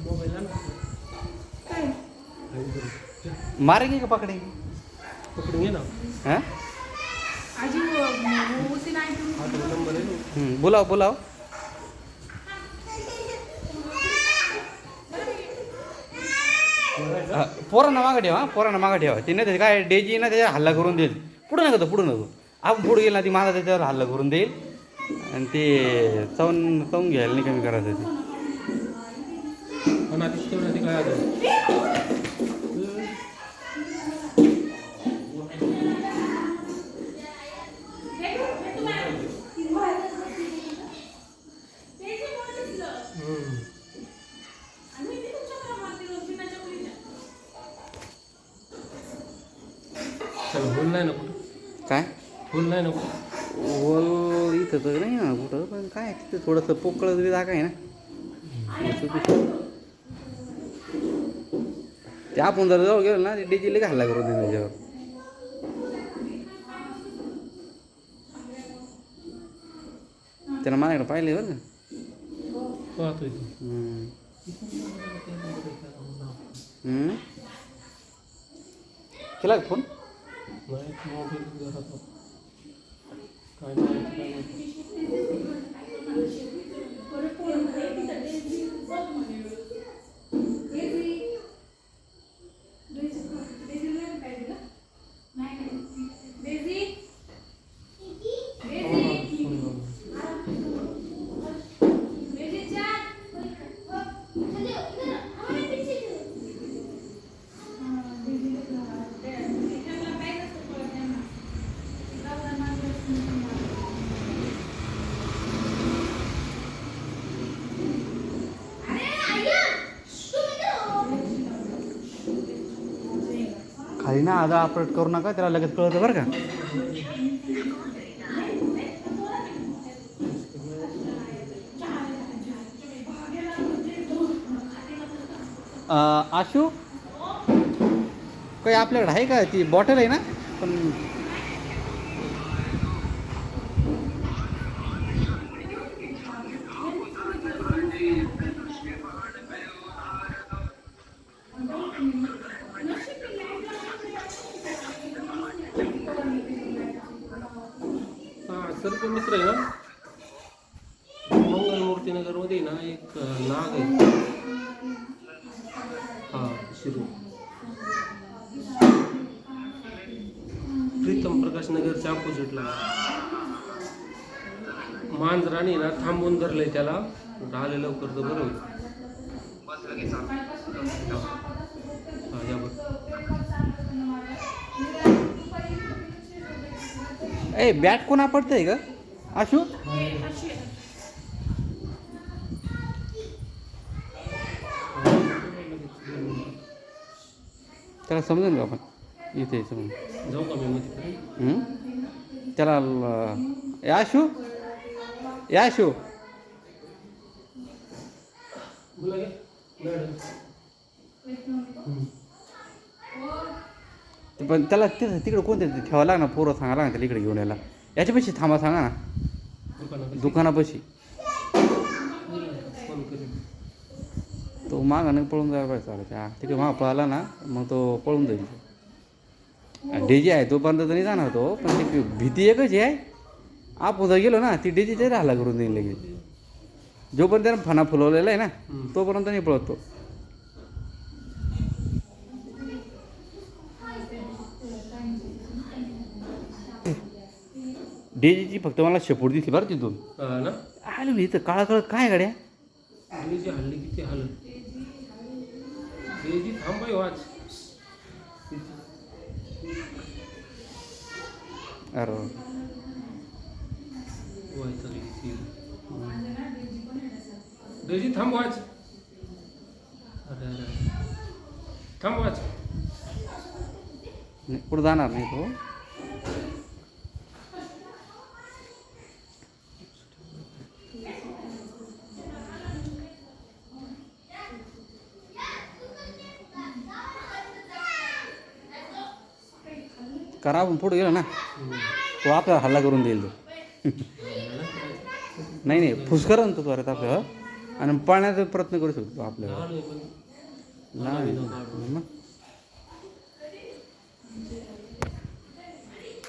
Mobile आणा. मारेंगे का पकड़ेंगे? पकडून ना. हाँ आजी वो उसी नाइट हा तो नंबर आहे ना. बुलाओ बुलाओ. पोरांना मागं ठेवा, पोरांना मागं ठेवा. तिने त्याचे काय डेजी ना त्याच्यावर हल्ला करून देईल. पुढं नको पुढं नको. आपण पुढे गेला ती माझा त्याच्यावर हल्ला करून देईल आणि ते चावून घ्यायला नाही कमी करायचं ते. पण आधी तेवढं ते काय आलं. फुल नाही ना कुठं. काय फुल नाही ना कुठं. वल इथं तर नाही ना कुठं, पण काय तिथं थोडंसं पोकळ तरी जागा आहे ना. ते आपण जर जवळ गेलो ना ते डीजी लई हल्ला करून देईल त्याच्यावर. त्यानं माझ्याकडे पाहिले बरं का. पाहतोय तू. केला का फोन? नाही मोबाईल घरात होता. काय माहिती. खाली ना आधा ऑपरेट करू नका, त्याला लगेच कळतं बरं का. आशू काही आपल्याकडे आहे का ती बॉटल आहे ना पण. सर तो मित्र आहे ना. मंगलमूर्तीनगरमध्ये ना एक नाग आहे. हा शिरू प्रीतम प्रकाश नगरच्या अपोजिटला मांजराने ना थांबून धरलंय त्याला. आले लवकर तर बरं होईल. हा या बरं. ए बॅट कोणा पडतंय का आशू? त्याला समजेल का आपण इथे समजून जाऊ का मी मध्ये. त्याला याशू याशू पण त्याला तिकडे कोणते ठेवावं लागणार. पोरं सांगा लागणार त्याला इकडे घेऊन यायला. याच्यापाशी थांबा सांगा ना दुकानापाशी. तो मागं नाही पळून जायला पाहिजे चालायचा. तिकडे मागं पळाला ना मग तो पळून जाईल. डेजी आहे तोपर्यंत तर नाही जाणार तो, पण ती भीती एकच आहे. आपण जर गेलो ना ती डेजी ते हल्ला करून देईल लगेच. जोपर्यंत त्यानं फणा फुलवलेला आहे ना तोपर्यंत नाही पळत तो. डेजीची फक्त मला शेपूट दिसली बरं तिथून. ना आलो मी इथं काळा काळ काय गाड्या. डेजी हल्ली किती हल्ल. डेजी थांबाय वाच. अरे डेजी थांब वाच. अरे अरे थांब वाच. पुढे जाणार नाही तो. करा आपण पुढे गेलो ना तो आपल्याला हल्ला करून देईल तो. नाही नाही फुसकरण तो अरे आपल्याला. आणि पळण्याचा प्रयत्न करू शकतो आपल्याला लहान आहे पण लहान आहे. मग